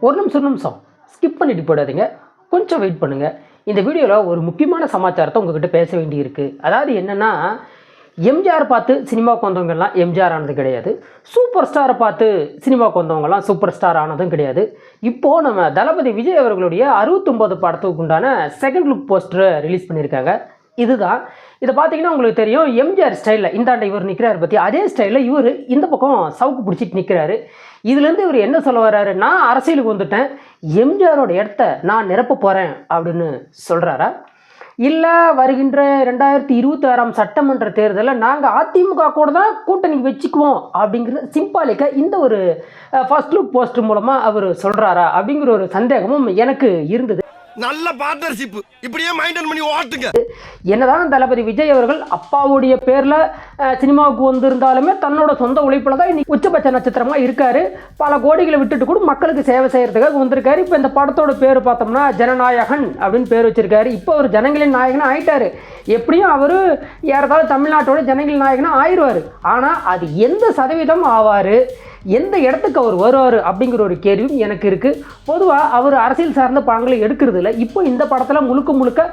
ஒரு நிமிஷம் ஸ்கிப் பண்ணிட்டு போயிடாதீங்க, கொஞ்சம் வெயிட் பண்ணுங்கள். இந்த வீடியோவில் ஒரு முக்கியமான சமாச்சாரத்தை உங்ககிட்ட பேச வேண்டியிருக்கு. அதாவது என்னென்னா, எம்ஜிஆர் பார்த்து சினிமாவுக்கு வந்தவங்கெல்லாம் எம்ஜிஆர் ஆனது கிடையாது, சூப்பர் ஸ்டாரை பார்த்து சினிமாவுக்கு வந்தவங்கெல்லாம் சூப்பர் ஸ்டார் ஆனதும் கிடையாது. இப்போது நம்ம தளபதி விஜய் அவர்களுடைய 69 படத்துக்கு உண்டான செகண்ட் லுக் போஸ்டரை ரிலீஸ் பண்ணியிருக்காங்க. இதுதான். இதை பார்த்தீங்கன்னா உங்களுக்கு தெரியும், எம்ஜிஆர் ஸ்டைலில் இந்தாண்ட இவர் நிற்கிறாரு பற்றி, அதே ஸ்டைலில் இவர் இந்த பக்கம் சவுக்கு பிடிச்சிட்டு நிற்கிறாரு. இதுலேருந்து இவர் என்ன சொல்ல வர்றாரு, நான் அரசியலுக்கு வந்துட்டேன், எம்ஜிஆரோட இடத்த நான் நிரப்ப போகிறேன் அப்படின்னு சொல்கிறாரா? இல்லை வருகின்ற 2026 சட்டமன்ற தேர்தலில் நாங்கள் அதிமுக கூட தான் கூட்டணி வச்சுக்குவோம் அப்படிங்கிற சிம்பாலிக்காக இந்த ஒரு ஃபர்ஸ்ட் லுக் போஸ்டர் மூலமாக அவர் சொல்கிறாரா அப்படிங்கிற ஒரு சந்தேகமும் எனக்கு இருந்தது. நல்ல பார்ட்னர்ஷிப், இப்படியே மெயின்டைன் பண்ணி ஓட்டுங்க. என்னதான் தளபதி விஜய் அவர்கள் அப்பாவுடைய பேரில் சினிமாவுக்கு வந்திருந்தாலுமே தன்னோட சொந்த உழைப்பில் தான் இன்னைக்கு உச்சபட்ச நட்சத்திரமாக இருக்காரு. பல கோடிகளை விட்டுட்டு கூட மக்களுக்கு சேவை செய்கிறதுக்காக வந்திருக்காரு. இப்போ இந்த படத்தோட பேர் பார்த்தோம்னா ஜனநாயகன் அப்படின்னு பேர் வச்சிருக்காரு. இப்போ அவர் ஜனங்களின் நாயகனாக ஆயிட்டாரு. எப்படியும் அவர் ஏறதாலும் தமிழ்நாட்டோட ஜனங்களின் நாயகனாக ஆயிடுவார். ஆனால் அது எந்த சதவீதம் ஆவார், எந்த இடத்துக்கு அவர் வருவார் அப்படிங்கிற ஒரு கேள்வியும் எனக்கு இருக்குது. பொதுவாக அவர் அரசியல் சார்ந்த படங்களை எடுக்கிறது இல்லை. இப்போ இந்த படத்தில் முழுக்க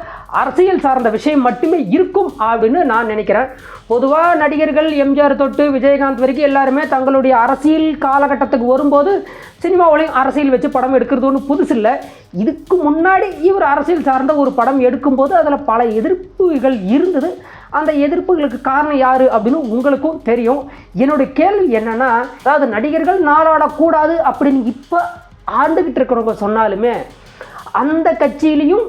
அரசியல் சார்ந்த விஷயம் மட்டுமே இருக்கும் அப்படின்னு நான் நினைக்கிறேன். பொதுவாக நடிகர்கள் எம்ஜிஆர் தொட்டு விஜயகாந்த் வரைக்கும் எல்லாருமே தங்களுடைய அரசியல் காலகட்டத்துக்கு வரும்போது சினிமாவிலையும் அரசியல் வச்சு படம் எடுக்கிறது ஒன்று புதுசு இல்லை. இதுக்கு முன்னாடி இவர் அரசியல் சார்ந்த ஒரு படம் எடுக்கும்போது அதில் பல எதிர்ப்புகள் இருந்தது. அந்த எதிர்ப்புகளுக்கு காரணம் யார் அப்படின்னு உங்களுக்கும் தெரியும். என்னுடைய கேள்வி என்னென்னா, அதாவது நடிகர்கள் நாளாடக்கூடாது அப்படின்னு இப்போ ஆண்டுகிட்டு இருக்கிறவங்க சொன்னாலுமே அந்த கட்சியிலையும்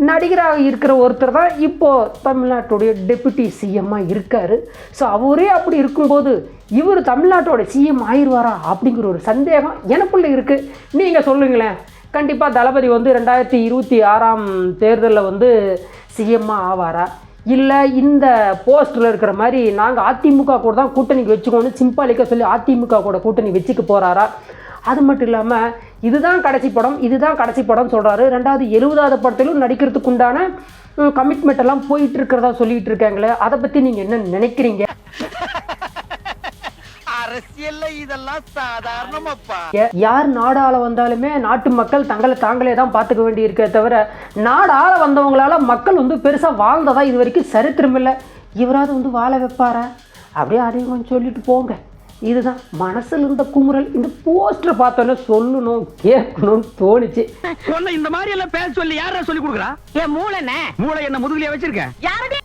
நடிகராக இருக்கிற ஒருத்தர் தான் இப்போது தமிழ்நாட்டுடைய டெபுட்டி சிஎம்மாக இருக்கார். ஸோ அவரே அப்படி இருக்கும்போது இவர் தமிழ்நாட்டோட சிஎம் ஆயிடுவாரா அப்படிங்கிற ஒரு சந்தேகம் எனக்குள்ளே இருக்குது. நீங்கள் சொல்லுங்களேன். கண்டிப்பாக தளபதி 2026 தேர்தலில் சிஎம்மாக ஆவாரா, இல்லை இந்த போஸ்டரில் இருக்கிற மாதிரி நாங்கள் அதிமுக கூட தான் கூட்டணிக்கு வச்சுக்கோன்னு சிம்பாலிக்காக சொல்லி அதிமுக கூட கூட்டணி வச்சுக்க போகிறாரா? அது மட்டும் இல்லாமல் இதுதான் கடைசி படம் சொல்கிறாரு. 70வது படத்திலும் நடிக்கிறதுக்கு உண்டான கமிட்மெண்ட் எல்லாம் போயிட்டு இருக்கிறதா சொல்லிட்டு இருக்காங்களே, அதை பற்றி நீங்கள் என்ன நினைக்கிறீங்க? அரசியல்ல இதெல்லாம் சாதாரணமாப்பா. யார் நாடாள வந்தாலுமே நாட்டு மக்கள் தங்களை தாங்களே தான் பார்த்துக்க வேண்டி இருக்கே தவிர, நாடாள வந்தவங்களால மக்கள் பெருசாக வாழ்ந்ததா இது வரைக்கும் சரித்திரம் இல்லை. இவராது வாழ வைப்பாரா? அப்படியே அதையும் கொஞ்சம் சொல்லிட்டு போங்க. இதுதான் மனசில் இருந்த குமுறல். இந்த போஸ்டரை பார்த்தோன்னே சொல்லணும் கேட்கணும்னு தோணுச்சு. இந்த மாதிரி எல்லாம் பேச சொல்லி யாரா சொல்லி கொடுக்குறா? மூளை என்ன முதுகுலயே வச்சிருக்க? யாரடி